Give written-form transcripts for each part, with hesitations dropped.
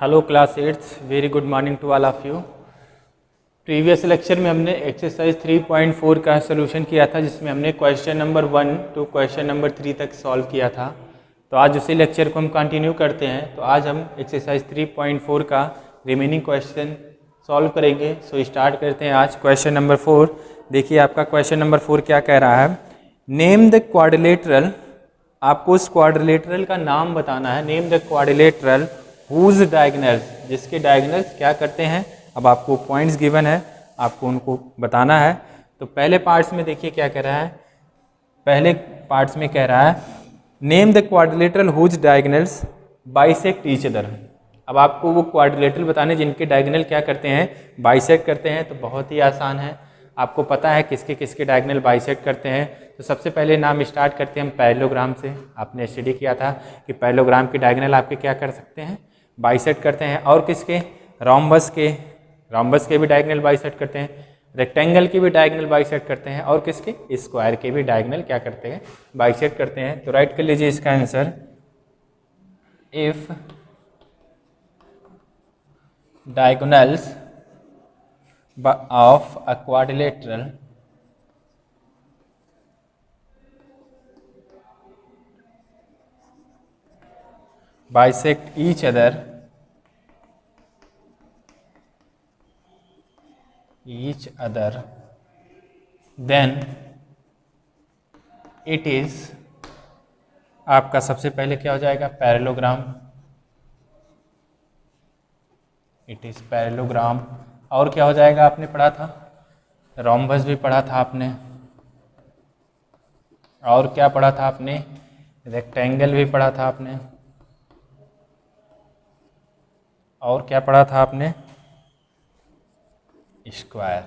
Hello class 8, very good morning to all of you. Previous lecture में हमने exercise 3.4 का solution किया था, जिसमें हमने question number 1 to question number 3 तक सॉल्व किया था। तो आज उसी लेक्चर को हम कंटिन्यू करते हैं। तो आज हम एक्सरसाइज 3.4 का रिमेनिंग क्वेश्चन सॉल्व करेंगे। सो स्टार्ट करते हैं आज क्वेश्चन नंबर 4। देखिए आपका क्वेश्चन नंबर 4 क्या कह रहा है। नेम द क्वाड्रिलेटरल, आपको उस क्वाड्रिलेटरल का नाम बताना है। Name the quadrilateral whose diagonals, जिसके डायगोनल्स क्या करते हैं। अब आपको पॉइंट्स गिवन है, आपको उनको बताना है। तो पहले पार्ट्स में देखिए क्या कह रहा है। पहले पार्ट्स में कह रहा है name the quadrilateral whose diagonals bisect each other. अब आपको वो क्वाड्रिलेटरल बताने जिनके डायगोनल क्या करते हैं, बाइसेक्ट करते हैं। तो बहुत ही आसान है, आपको पता है किसके किसके डायगोनल बाइसेक्ट करते हैं। तो सबसे पहले नाम स्टार्ट करते हैं हम पैरेललोग्राम से। आपने स्टडी किया था कि पैरेललोग्राम के डायगोनल आपके क्या कर सकते हैं, बाइसेक्ट करते हैं। और किसके, रोम्बस के भी डायगोनल बाइसेक्ट करते हैं। रेक्टेंगल के भी डायगोनल बाइसेक्ट करते हैं। और किसके, स्क्वायर के भी डायगोनल क्या करते हैं, बाइसेक्ट करते हैं। तो राइट कर लीजिए इसका answer, if diagonals of a quadrilateral bisect each other then it is, आपका सबसे पहले क्या हो जाएगा, पैरेललोग्राम। It is parallelogram. और क्या हो जाएगा, आपने पढ़ा था रोम्बस भी पढ़ा था आपने। और क्या पढ़ा था आपने, रेक्टेंगल भी पढ़ा था आपने। और क्या पढ़ा था आपने, स्क्वायर।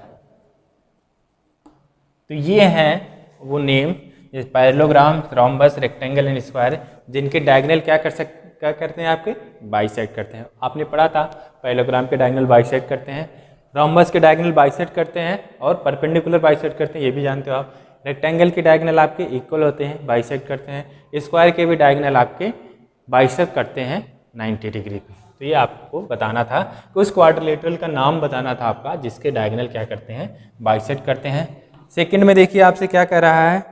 तो ये हैं वो name, parallelogram, rhombus, rectangle and square, जिनके डायगोनल क्या करते हैं, आपके बाइसेक्ट करते हैं। आपने पढ़ा था पैरेललोग्राम के डायगोनल बाइसेक्ट करते हैं, रोम्बस के डायगोनल बाइसेक्ट करते हैं और परपेंडिकुलर बाइसेक्ट करते हैं, ये भी जानते हो आप। रेक्टेंगल के डायगोनल आपके इक्वल होते हैं, बाइसेक्ट करते हैं। स्क्वायर के भी डायगोनल आपके बाइसेक्ट करते हैं 90 डिग्री पे। तो ये आपको बताना था कि उस क्वाड्रिलेटरल का नाम बताना था आपका, जिसके डायगोनल क्या करते हैं, बाइसेक्ट करते हैं। सेकंड में देखिए आपसे क्या कह रहा है,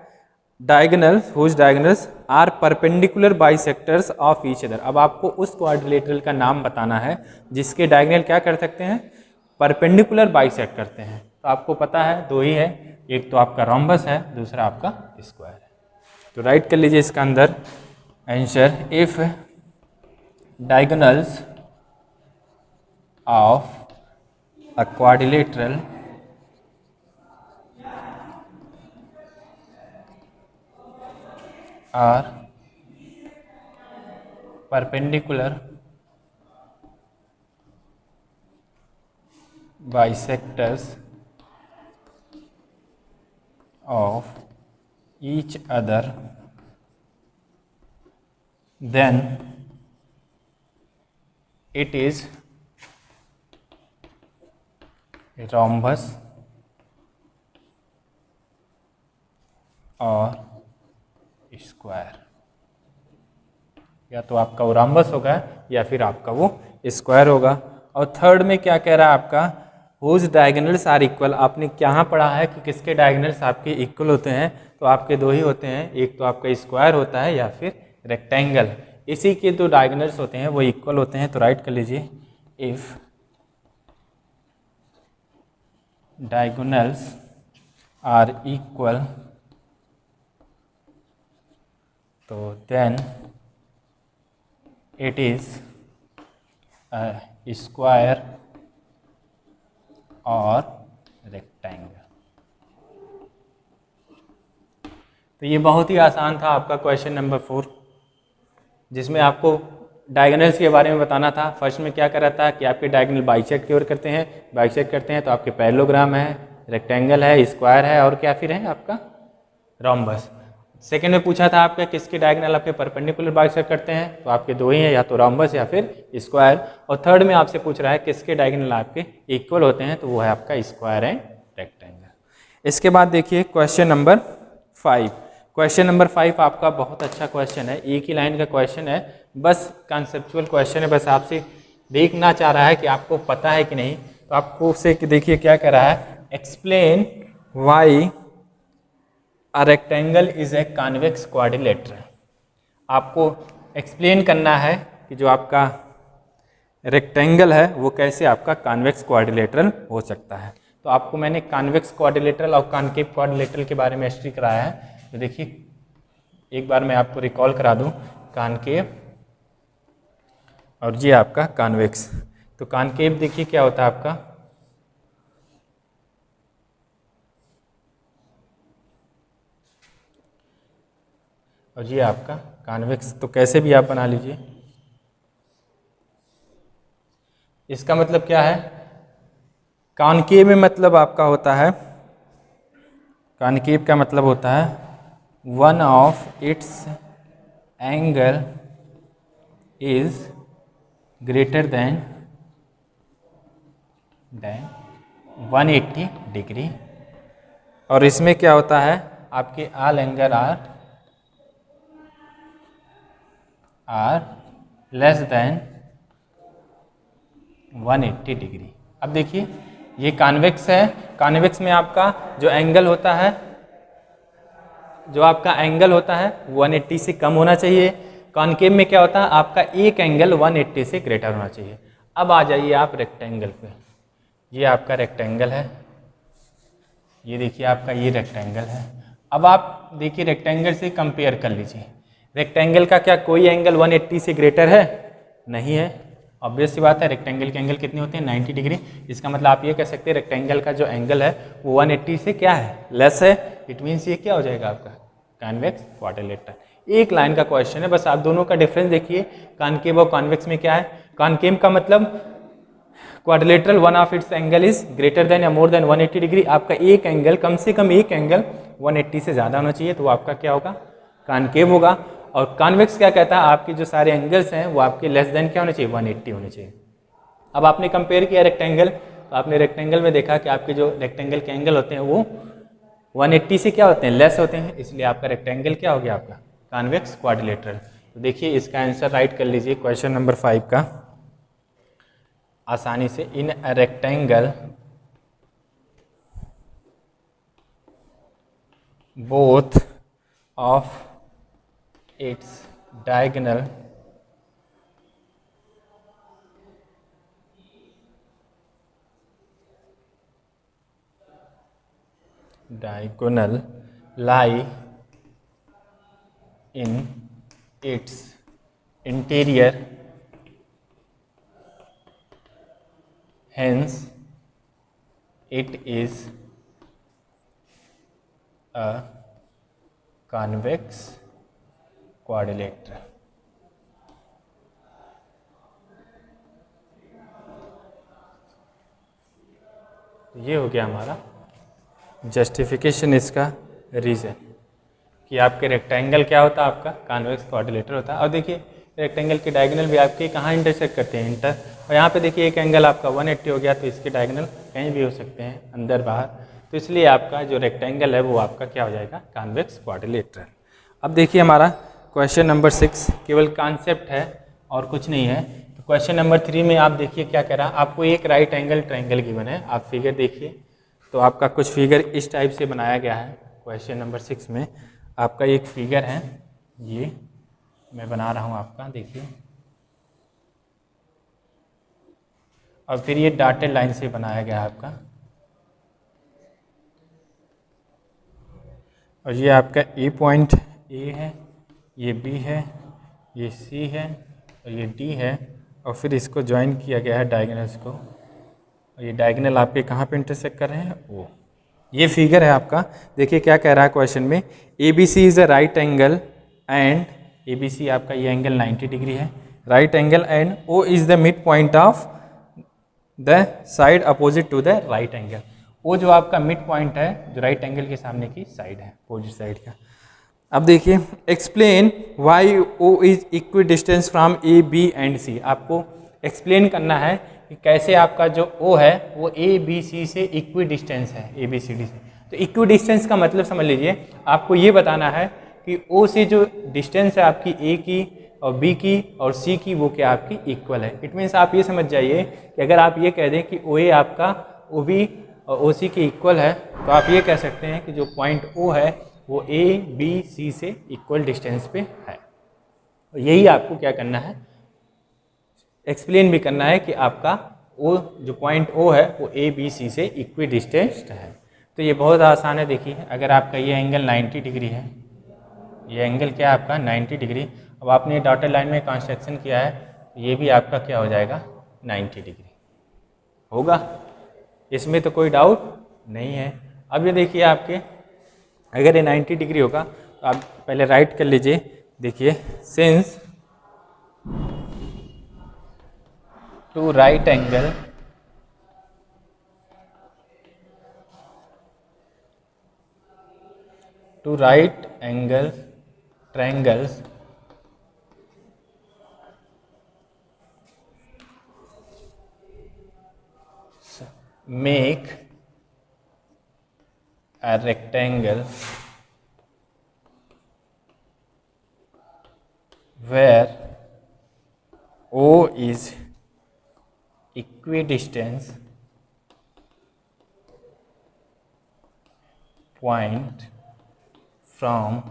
diagonals whose diagonals are perpendicular bisectors of each other. अब आपको उस क्वाड्रिलेटरल का नाम बताना है जिसके डायगोनल क्या कर सकते हैं, परपेंडिकुलर बाइसेक्ट करते हैं। तो आपको पता है दो ही है, एक तो आपका रोम्बस है, दूसरा आपका स्क्वायर है। तो राइट कर लीजिए इसका अंदर answer, if diagonals of a quadrilateral are perpendicular bisectors of each other, then it is a rhombus और स्क्वायर। या तो आपका वो रोम्बस होगा या फिर आपका वो स्क्वायर होगा। और थर्ड में क्या कह रहा है आपका, हुज डायगोनल्स आर इक्वल। आपने क्या पढ़ा है कि किसके डायगोनल्स आपके इक्वल होते हैं। तो आपके दो ही होते हैं, एक तो आपका स्क्वायर होता है या फिर रेक्टेंगल। इसी के दो डायगोनल्स होते हैं वो इक्वल होते हैं। तो राइट कर लीजिए, इफ डायगोनल्स आर इक्वल, तो देन इट इज स्क्वायर और रेक्टेंगल। तो ये बहुत ही आसान था आपका क्वेश्चन नंबर 4, जिसमें आपको डायगोनल्स के बारे में बताना था। फर्स्ट में क्या कर रहा था कि आपके डायगोनल बाइसेक्ट की ओर करते हैं, बाइसेक्ट करते हैं। तो आपके पैरेललोग्राम है, रेक्टेंगल है, स्क्वायर है और क्या फिर है आपका रोम्बस। सेकेंड में पूछा था आपका किसके डायगोनल आपके परपेंडिकुलर बाइसेक्ट करते हैं। तो आपके दो ही हैं, या तो रोम्बस या फिर स्क्वायर। और थर्ड में आपसे पूछ रहा है किसके डायगोनल आपके इक्वल होते हैं। तो वो है आपका स्क्वायर एंड रेक्टेंगल। इसके बाद देखिए क्वेश्चन नंबर 5। क्वेश्चन नंबर 5 आपका बहुत अच्छा क्वेश्चन है, एक ही लाइन का क्वेश्चन है, बस कंसेप्चुअल क्वेश्चन है। बस आपसे देखना चाह रहा है कि आपको पता है कि नहीं। तो आपको उससे देखिए क्या कह रहा है, explain why a rectangle is a convex quadrilateral. आपको एक्सप्लेन करना है कि जो आपका रेक्टेंगल है वो कैसे आपका कॉन्वेक्स क्वाड्रिलेटरल हो सकता है। तो आपको मैंने कॉन्वेक्स क्वाड्रिलेटरल और कॉनकेव क्वाड्रिलेटरल के बारे में स्टडी कराया है। तो देखिए एक बार मैं आपको रिकॉल करा दूं, कॉनकेव और ये आपका कॉन्वेक्स। तो कॉनकेव देखिए क्या होता है आपका, और ये आपका कॉन्वेक्स। तो कैसे भी आप बना लीजिए। इसका मतलब क्या है, कॉनकेव में मतलब आपका होता है, कॉनकेव का मतलब होता है one of its angle is greater than 180 degree. और इसमें क्या होता है, आपके all angle are less than 180 degree. अब देखिए ये कॉन्वेक्स है, कॉन्वेक्स में आपका जो एंगल होता है, जो आपका एंगल होता है 180 से कम होना चाहिए। कॉनकेव में क्या होता है, आपका एक एंगल 180 से ग्रेटर होना चाहिए। अब आ जाइए आप रेक्टेंगल पे। ये आपका रेक्टेंगल है, ये देखिए आपका ये रेक्टेंगल है। अब आप देखिए रेक्टेंगल से कंपेयर कर लीजिए। रेक्टेंगल का क्या कोई एंगल 180 से ग्रेटर है? नहीं है। ऑब्वियस सी बात है, रेक्टेंगल के एंगल कितने होते हैं, 90 डिग्री। इसका मतलब आप ये कह सकते हैं रेक्टेंगल का जो एंगल है वो 180 से क्या है, लेस है। इट मीन्स ये क्या हो जाएगा आपका कॉन्वेक्स क्वाड्रिलेटरल। एक लाइन का क्वेश्चन है, बस आप दोनों का डिफरेंस देखिए। कॉनकेव और कॉन्वेक्स में क्या है, कॉनकेव का मतलब quadrilateral one of its angle is greater then या मोर देन 180 डिग्री। आपका एक एंगल, कम से कम एक एंगल 180 से ज़्यादा होना चाहिए, तो वो आपका क्या होगा, कॉनकेव होगा। और कॉन्वेक्स क्या कहता है, आपके जो सारे एंगल्स हैं वो आपके लेस देन क्या होने चाहिए, 180 होने चाहिए। अब आपने कंपेयर किया रेक्टेंगल, तो आपने रेक्टेंगल में देखा कि आपके जो रेक्टेंगल के एंगल होते हैं वो 180 से क्या होते हैं, लेस होते हैं, इसलिए आपका रेक्टेंगल क्या हो गया, आपका कॉन्वेक्स क्वाड्रिलेटरल। तो देखिए इसका आंसर राइट कर लीजिए क्वेश्चन नंबर 5 का आसानी से। In a rectangle both of its diagonal lie in its interior, hence it is a convex quadrilateral. ये हो गया हमारा जस्टिफिकेशन, इसका रीज़न कि आपके रेक्टेंगल क्या होता है, आपका कॉन्वेक्स क्वाड्रिलेटरल होता है। और देखिए रेक्टेंगल के डायगोनल भी आपके कहाँ इंटरसेक्ट करते हैं, इंटर। और यहाँ पे देखिए एक एंगल आपका 180 हो गया, तो इसके डायगोनल कहीं भी हो सकते हैं, अंदर बाहर। तो इसलिए आपका जो रेक्टेंगल है वो आपका क्या हो जाएगा, कॉन्वेक्स क्वाड्रिलेटरल। अब देखिए हमारा क्वेश्चन नंबर 6 केवल कॉन्सेप्ट है और कुछ नहीं है। तो क्वेश्चन नंबर 3 में आप देखिए क्या कह रहा है, आपको एक राइट एंगल ट्रायंगल गिवन है। आप फिगर देखिए, तो आपका कुछ फिगर इस टाइप से बनाया गया है। क्वेश्चन नंबर 6 में आपका एक फिगर है, ये मैं बना रहा हूँ आपका, देखिए। और फिर ये डॉटेड लाइन से बनाया गया है आपका, और ये आपका ए पॉइंट ए है, ये बी है, ये सी है और ये डी है। और फिर इसको ज्वाइन किया गया है डायगोनल्स को, और ये डायगोनल आपके कहाँ पे इंटरसेक्ट कर रहे हैं, ओ। ये फिगर है आपका। देखिए क्या कह रहा है क्वेश्चन में, A B C is a right angle and A B C आपका ये एंगल 90 डिग्री है, right angle, and O is the mid point of the side opposite to the right angle. वो जो आपका मिड पॉइंट है जो right angle के सामने की साइड है, अपोजिट साइड का। अब देखिए explain why O is equidistant from A B and C. आपको एक्सप्लेन करना है कि कैसे आपका जो ओ है वो ए बी सी से इक्वी डिस्टेंस है, ए बी सी डी से। तो इक्वी डिस्टेंस का मतलब समझ लीजिए, आपको ये बताना है कि ओ से जो डिस्टेंस है आपकी ए की और बी की और सी की वो क्या आपकी इक्वल है। इट मीन्स आप ये समझ जाइए कि अगर आप ये कह दें कि ओ ए आपका ओ बी और ओ सी के इक्वल है, तो आप ये कह सकते हैं कि जो पॉइंट ओ है वो ए बी सी से इक्वल डिस्टेंस पे है। और यही आपको क्या करना है, एक्सप्लेन भी करना है कि आपका ओ जो पॉइंट ओ है वो ए बी सी से इक्वी डिस्टेंस्ड है। तो ये बहुत आसान है। देखिए अगर आपका ये एंगल 90 डिग्री है, ये एंगल क्या है आपका 90 डिग्री। अब आपने डॉटेड लाइन में कंस्ट्रक्शन किया है, ये भी आपका क्या हो जाएगा 90 डिग्री होगा, इसमें तो कोई डाउट नहीं है। अब ये देखिए आपके अगर ये 90 डिग्री होगा तो आप पहले राइट कर लीजिए। देखिए since to right angle triangles make a rectangle where O is equidistant point from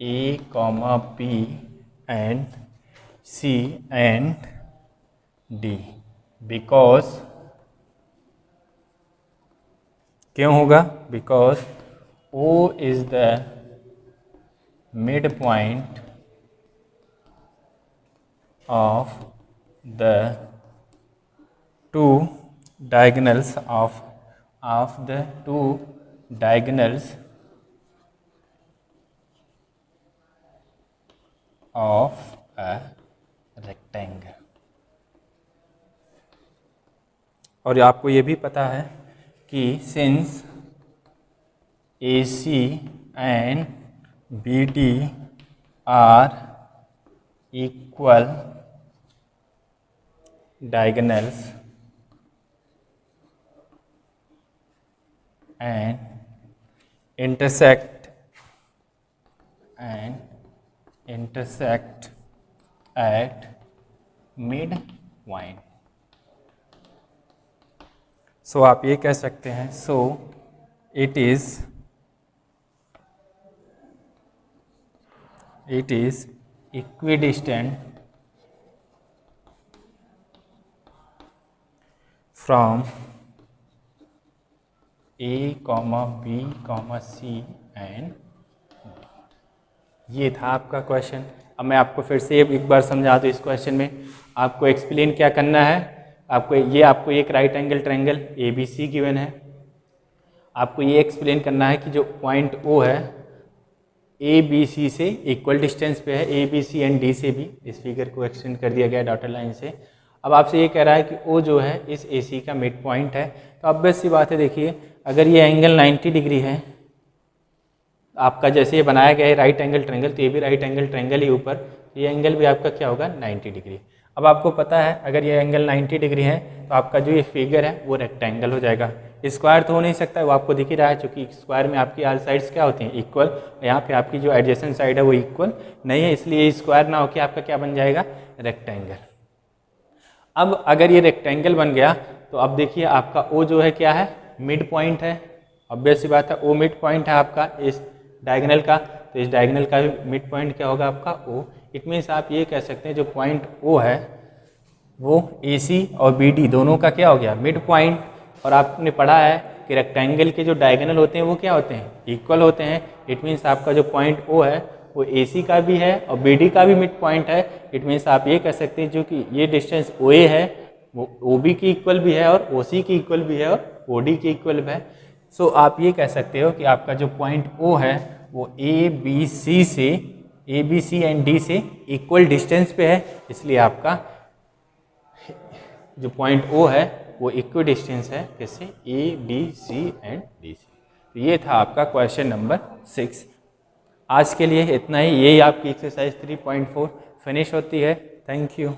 A, B and C and D because क्यों होगा, because O is the midpoint of the two diagonals of the two diagonals of a rectangle। और आपको ये भी पता है कि since AC and BD are equal diagonals and intersect at midpoint। सो आप ये कह सकते हैं, so it is equidistant from A, B, C and. ये था आपका क्वेश्चन। अब मैं आपको फिर से एक बार समझा दूँ। इस क्वेश्चन में आपको एक्सप्लेन क्या करना है, आपको एक right angle triangle A B C given है। आपको ये एक्सप्लेन करना है कि जो पॉइंट ओ है ए बी सी से इक्वल डिस्टेंस पे है, A B C and D से भी। इस फिगर को एक्सटेंड कर दिया गया डॉटेड लाइन से। अब आपसे ये कह रहा है कि ओ जो है इस ए सी का मिड पॉइंट है। तो ऑब्वियस सी बात है, देखिए अगर ये एंगल 90 डिग्री है आपका, जैसे ये बनाया गया है राइट एंगल ट्रायंगल, तो ये भी राइट एंगल ट्रायंगल ही ऊपर, ये एंगल भी आपका क्या होगा 90 डिग्री। अब आपको पता है अगर ये एंगल 90 डिग्री है तो आपका जो ये फिगर है वो रेक्टेंगल हो जाएगा। स्क्वायर तो हो नहीं सकता है, वो आपको दिख ही रहा है, क्योंकि स्क्वायर में आपकी ऑल साइड्स क्या होती हैं इक्वल। यहाँ पे आपकी जो एडजेसेंट साइड है वो इक्वल नहीं है, इसलिए स्क्वायर ना होकर आपका क्या बन जाएगा रेक्टेंगल। अब अगर ये रेक्टेंगल बन गया तो अब देखिए आपका ओ जो है क्या है मिड पॉइंट है। ऑब्वियस सी बात है ओ मिड पॉइंट है आपका इस डायगोनल का, तो इस डायगोनल का भी मिड पॉइंट क्या होगा आपका ओ। इट मीन्स आप ये कह सकते हैं जो पॉइंट ओ है वो ए सी और बी डी दोनों का क्या हो गया मिड पॉइंट। और आपने पढ़ा है कि रेक्टेंगल के जो डायगोनल होते हैं वो क्या होते हैं इक्वल होते हैं। इट मीन्स आपका जो पॉइंट ओ है वो ए सी का भी है और बी डी का भी मिड पॉइंट है। इट मीन्स आप ये कह सकते हैं जो कि ये डिस्टेंस ओ ए है वो ओ बी की इक्वल भी है और ओ सी की इक्वल भी है और ओ डी की इक्वल भी है। सो आप ये कह सकते हो कि आपका जो पॉइंट ओ है वो ए बी सी से A B C and D से इक्वल डिस्टेंस पे है, इसलिए आपका जो पॉइंट ओ है वो इक्वल डिस्टेंस है किससे A B C and D से। तो ये था आपका क्वेश्चन नंबर 6। आज के लिए इतना ही, यही आपकी एक्सरसाइज 3.4 फिनिश होती है। Thank you.